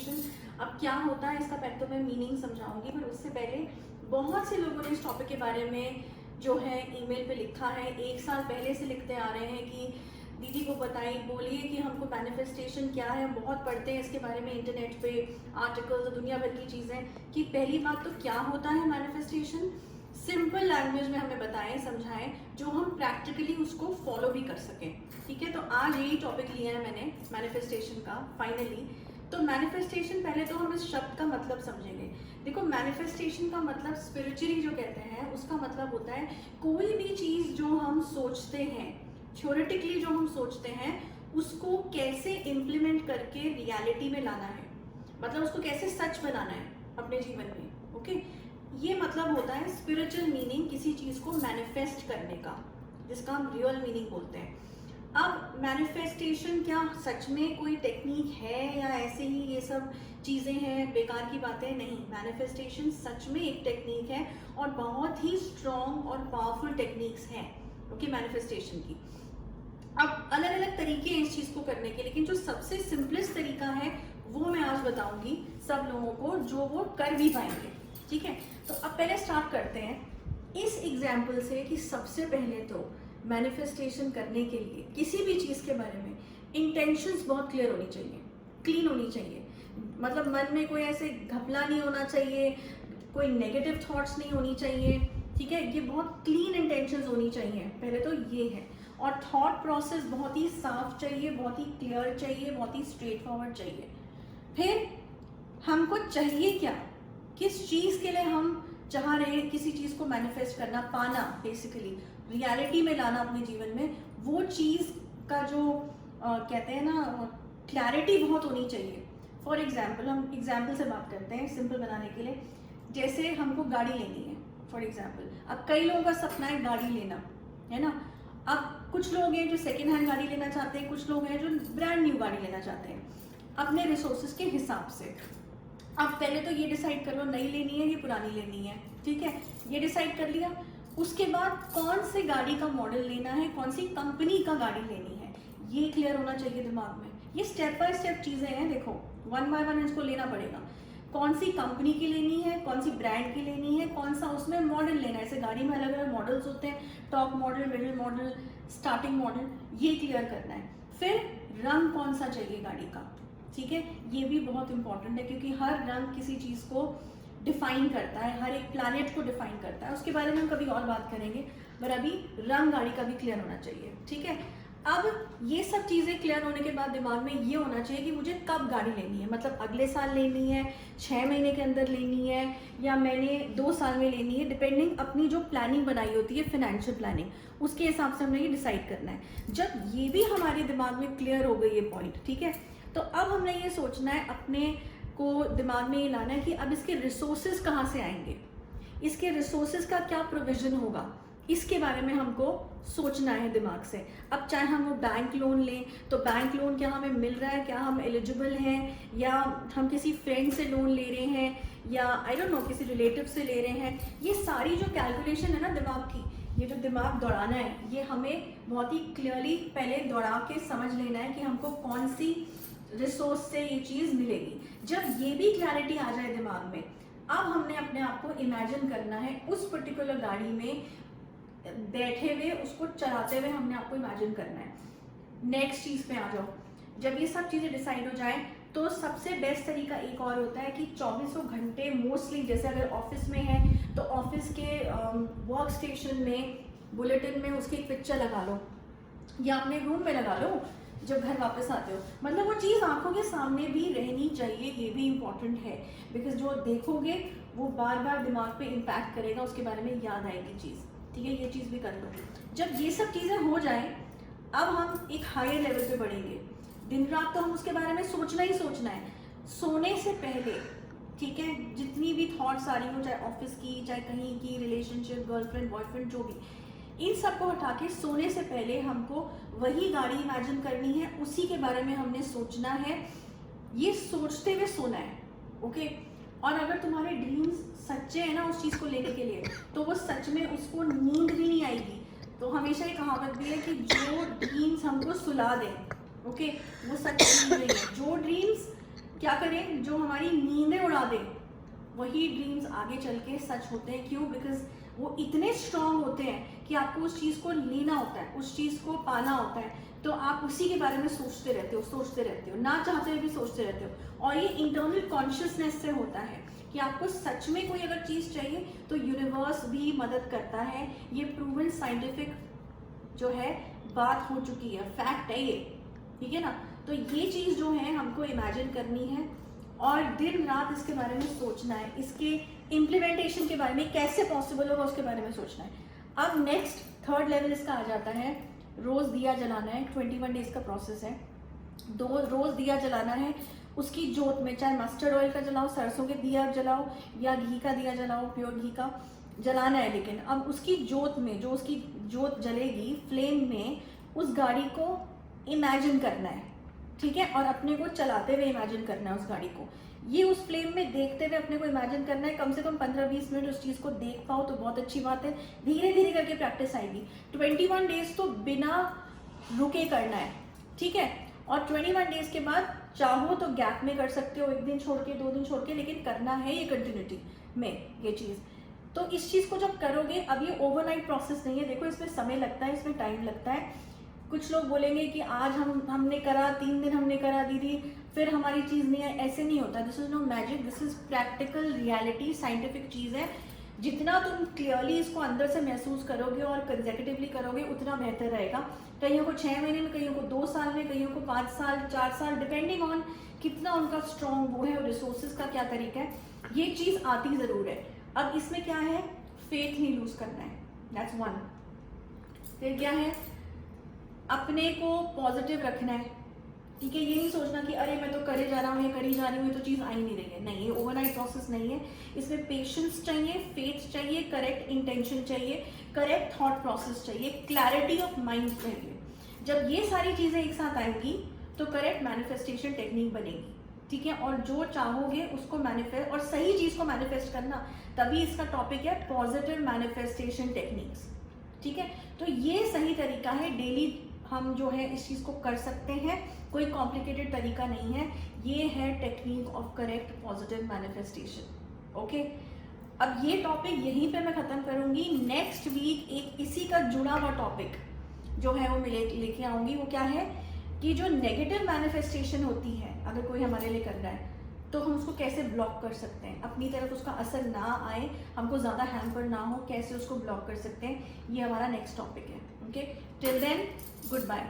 Manifestation अब क्या होता है इसका पहले तो मैं मीनिंग समझाऊंगी, पर उससे पहले बहुत से लोगों ने इस टॉपिक के बारे में जो है ईमेल पे लिखा है, 1 साल पहले से लिखते आ रहे हैं कि दीदी को बताइए, बोलिए कि हमको मैनिफेस्टेशन क्या है। बहुत पढ़ते हैं इसके बारे में इंटरनेट पे आर्टिकल्स और दुनिया भर की चीज़ें कि पहली बात तो क्या होता है मैनिफेस्टेशन, सिंपल लैंग्वेज में हमें बताएं, समझाएं, जो हम प्रैक्टिकली उसको फॉलो भी कर सकें। ठीक है, तो आज यही टॉपिक लिया है मैंने मैनिफेस्टेशन का फाइनली। तो मैनिफेस्टेशन, पहले तो हम इस शब्द का मतलब समझेंगे। देखो, मैनिफेस्टेशन का मतलब स्पिरिचुअली जो कहते हैं उसका मतलब होता है कोई भी चीज़ जो हम सोचते हैं, थ्योरेटिकली जो हम सोचते हैं, उसको कैसे इम्प्लीमेंट करके रियलिटी में लाना है, मतलब उसको कैसे सच बनाना है अपने जीवन में। ओके, ये मतलब होता है स्पिरिचुअल मीनिंग किसी चीज़ को मैनिफेस्ट करने का, जिसका हम रियल मीनिंग बोलते हैं। अब मैनिफेस्टेशन क्या सच में कोई टेक्निक है या ऐसे ही ये सब चीज़ें हैं, बेकार की बातें? नहीं, मैनिफेस्टेशन सच में एक टेक्निक है और बहुत ही स्ट्रॉन्ग और पावरफुल टेक्निक्स हैं ओके मैनिफेस्टेशन की। अब अलग अलग तरीके हैं इस चीज़ को करने के, लेकिन जो सबसे सिंपलेस्ट तरीका है वो मैं आज बताऊंगी सब लोगों को, जो वो कर भी पाएंगे। ठीक है, तो अब पहले स्टार्ट करते हैं इस एग्जाम्पल से कि सबसे पहले तो मैनिफेस्टेशन करने के लिए किसी भी चीज़ के बारे में इंटेंशंस बहुत क्लियर होनी चाहिए, क्लीन होनी चाहिए। मतलब मन में कोई ऐसे घपला नहीं होना चाहिए, कोई नेगेटिव थॉट्स नहीं होनी चाहिए। ठीक है, ये बहुत क्लीन इंटेंशंस होनी चाहिए, पहले तो ये है। और थॉट प्रोसेस बहुत ही साफ चाहिए, बहुत ही क्लियर चाहिए, बहुत ही स्ट्रेट फॉरवर्ड चाहिए। फिर हमको चाहिए क्या, किस चीज़ के लिए हम चाह रहे हैं किसी चीज़ को मैनिफेस्ट करना, पाना, बेसिकली रियलिटी में लाना अपने जीवन में, वो चीज़ का जो कहते हैं ना क्लैरिटी बहुत होनी चाहिए। फॉर एग्जाम्पल, हम एग्जाम्पल से बात करते हैं सिंपल बनाने के लिए। जैसे हमको गाड़ी लेनी है फॉर एग्जाम्पल, अब कई लोगों का सपना है गाड़ी लेना, है ना। अब कुछ लोग हैं जो सेकेंड हैंड गाड़ी लेना चाहते हैं, कुछ लोग हैं जो ब्रांड न्यू गाड़ी लेना चाहते हैं अपने रिसोर्सेज के हिसाब से। अब पहले तो ये डिसाइड कर लो नई लेनी है या पुरानी लेनी है। ठीक है, ये डिसाइड कर लिया, उसके बाद कौन से गाड़ी का मॉडल लेना है, कौन सी कंपनी का गाड़ी लेनी है, ये क्लियर होना चाहिए दिमाग में। ये स्टेप बाय स्टेप चीज़ें हैं, देखो वन बाय वन इसको लेना पड़ेगा। कौन सी कंपनी की लेनी है, कौन सी ब्रांड की लेनी है, कौन सा उसमें मॉडल लेना है। ऐसे गाड़ी में अलग अलग मॉडल्स होते हैं, top model, middle model, starting model, ये क्लियर करना है। फिर रंग कौन सा चाहिए गाड़ी का, ठीक है, ये भी बहुत इंपॉर्टेंट है क्योंकि हर रंग किसी चीज़ को डिफाइन करता है, हर एक प्लैनेट को डिफाइन करता है। उसके बारे में हम कभी और बात करेंगे, पर अभी रंग गाड़ी का भी क्लियर होना चाहिए। ठीक है, अब ये सब चीज़ें क्लियर होने के बाद दिमाग में ये होना चाहिए कि मुझे कब गाड़ी लेनी है, मतलब अगले साल लेनी है, 6 महीने के अंदर लेनी है, या मैंने 2 साल में लेनी है, डिपेंडिंग अपनी जो प्लानिंग बनाई होती है, फाइनेंशियल प्लानिंग, उसके हिसाब से हमने ये डिसाइड करना है। जब ये भी हमारे दिमाग में क्लियर हो गई ये पॉइंट, ठीक है, तो अब हमने ये सोचना है, अपने को दिमाग में ये लाना है कि अब इसके रिसोर्सेज कहाँ से आएंगे, इसके रिसोर्सेज का क्या प्रोविजन होगा, इसके बारे में हमको सोचना है दिमाग से। अब चाहे हम वो बैंक लोन लें तो बैंक लोन क्या हमें मिल रहा है, क्या हम एलिजिबल हैं, या हम किसी फ्रेंड से लोन ले रहे हैं, या आई डोंट नो किसी रिलेटिव से ले रहे हैं। ये सारी जो कैलकुलेशन है ना दिमाग की, ये जो दिमाग दौड़ाना है, ये हमें बहुत ही क्लियरली पहले दौड़ा के समझ लेना है कि हमको कौन सी रिसोर्स से ये चीज़ मिलेगी। जब ये भी क्लैरिटी आ जाए दिमाग में, अब हमने अपने आप को इमेजिन करना है उस पर्टिकुलर गाड़ी में बैठे हुए, उसको चलाते हुए हमने आपको इमेजिन करना है। नेक्स्ट चीज़ पे आ जाओ, जब ये सब चीज़ें डिसाइड हो जाए तो सबसे बेस्ट तरीका एक और होता है कि 24 घंटे मोस्टली, जैसे अगर ऑफिस में है तो ऑफिस के वर्क स्टेशन में, बुलेटिन में उसकी एक पिक्चर लगा लो, या अपने रूम में लगा लो जब घर वापस आते हो। मतलब वो चीज़ आंखों के सामने भी रहनी चाहिए, ये भी इम्पॉर्टेंट है, बिकॉज जो देखोगे वो बार बार दिमाग पे इम्पैक्ट करेगा, उसके बारे में याद आएगी चीज़। ठीक है, ये चीज़ भी कर लो। जब ये सब चीज़ें हो जाएं, अब हम एक हायर लेवल पे बढ़ेंगे। दिन रात तो हम उसके बारे में सोचना ही सोचना है, सोने से पहले। ठीक है, जितनी भी थॉट्स आ रही हो, चाहे ऑफिस की, चाहे कहीं की, रिलेशनशिप, गर्लफ्रेंड, बॉयफ्रेंड, जो भी, इन सबको हटा के सोने से पहले हमको वही गाड़ी इमेजिन करनी है, उसी के बारे में हमने सोचना है, ये सोचते हुए सोना है। ओके, और अगर तुम्हारे ड्रीम्स सच्चे हैं ना उस चीज़ को लेने के लिए, तो वो सच में उसको नींद भी नहीं आएगी। तो हमेशा ये कहावत भी है कि जो ड्रीम्स हमको सुला दें, ओके, वो सच नहीं है। जो ड्रीम्स क्या करें, जो हमारी नींदें उड़ा दे वही ड्रीम्स आगे चल के सच होते हैं। क्यों? बिकॉज वो इतने स्ट्रांग होते हैं कि आपको उस चीज़ को लेना होता है, उस चीज़ को पाना होता है, तो आप उसी के बारे में सोचते रहते हो, ना चाहते हुए भी सोचते रहते हो। और ये इंटरनल कॉन्शियसनेस से होता है कि आपको सच में कोई अगर चीज़ चाहिए तो यूनिवर्स भी मदद करता है। ये प्रूवन साइंटिफिक जो है बात हो चुकी है, फैक्ट है ये, ठीक है ना। तो ये चीज़ जो है हमको इमेजिन करनी है और दिन रात इसके बारे में सोचना है, इसके इम्प्लीमेंटेशन के बारे में कैसे पॉसिबल होगा उसके बारे में सोचना है। अब नेक्स्ट थर्ड लेवल इसका आ जाता है, रोज़ दिया जलाना है। 21 डेज का प्रोसेस है। रोज़ दिया जलाना है, उसकी जोत में, चाहे मस्टर्ड ऑयल का जलाओ, सरसों के दिया जलाओ या घी का दिया जलाओ, प्योर घी का जलाना है। लेकिन अब उसकी जोत में, जो उसकी जोत जलेगी फ्लेम में, उस गाड़ी को इमेजिन करना है, ठीक है, और अपने को चलाते हुए इमेजिन करना है उस गाड़ी को। ये उस फ्लेम में देखते हुए अपने को इमेजिन करना है। कम से कम 15-20 मिनट उस चीज़ को देख पाओ तो बहुत अच्छी बात है। धीरे धीरे करके प्रैक्टिस आएगी। 21 डेज तो बिना रुके करना है, ठीक है। और 21 डेज के बाद चाहो तो गैप में कर सकते हो, 1 दिन छोड़ के, 2 दिन छोड़ के, लेकिन करना है ये कंटिन्यूटी में ये चीज़। तो इस चीज़ को जब करोगे, अब ये ओवरनाइट प्रोसेस नहीं है, देखो इसमें समय लगता है, इसमें टाइम लगता है। कुछ लोग बोलेंगे कि आज हमने करा, 3 दिन हमने करा दीदी, फिर हमारी चीज़ नहीं है, ऐसे नहीं होता। This is no magic, this is practical reality, scientific चीज़ है। जितना तुम क्लियरली इसको अंदर से महसूस करोगे और कंसेक्यूटिवली करोगे उतना बेहतर रहेगा। कईयों को 6 महीने में, कईयों को 2 साल में, कईयों को 5 साल, 4 साल, डिपेंडिंग ऑन कितना उनका स्ट्रॉन्ग वो है और रिसोर्सेज का क्या तरीका है। ये चीज़ आती ज़रूर है। अब इसमें क्या है, फेथ नहीं लूज करना है, दैट्स वन। फिर क्या है, अपने को पॉजिटिव रखना है, ठीक है। ये नहीं सोचना कि अरे मैं तो करे जा रहा हूँ, ये करी जा रही हूँ, ये तो चीज़ आ ही नहीं रही है। नहीं, ये ओवरनाइट प्रोसेस नहीं है। इसमें पेशेंस चाहिए, फेथ चाहिए, करेक्ट इंटेंशन चाहिए, करेक्ट थॉट प्रोसेस चाहिए, क्लैरिटी ऑफ माइंड चाहिए। जब ये सारी चीज़ें एक साथ आएंगी तो करेक्ट मैनिफेस्टेशन टेक्निक बनेगी, ठीक है। और जो चाहोगे उसको मैनिफेस्ट, और सही चीज़ को मैनिफेस्ट करना, तभी इसका टॉपिक है पॉजिटिव मैनिफेस्टेशन टेक्निक्स, ठीक है। तो ये सही तरीका है, डेली हम जो है इस चीज़ को कर सकते हैं, कोई कॉम्प्लिकेटेड तरीका नहीं है। ये है technique of correct positive manifestation, okay. अब ये टॉपिक यहीं पे मैं ख़त्म करूँगी। नेक्स्ट वीक एक इसी का जुड़ा हुआ टॉपिक जो है वो मैं लेके आऊँगी। वो क्या है कि जो नेगेटिव मैनिफेस्टेशन होती है, अगर कोई हमारे लिए कर रहा है तो हम उसको कैसे ब्लॉक कर सकते हैं, अपनी तरफ उसका असर ना आए, हमको ज़्यादा हैम्पर ना हो, कैसे उसको ब्लॉक कर सकते हैं, ये हमारा नेक्स्ट टॉपिक है, okay. Till then, good bye.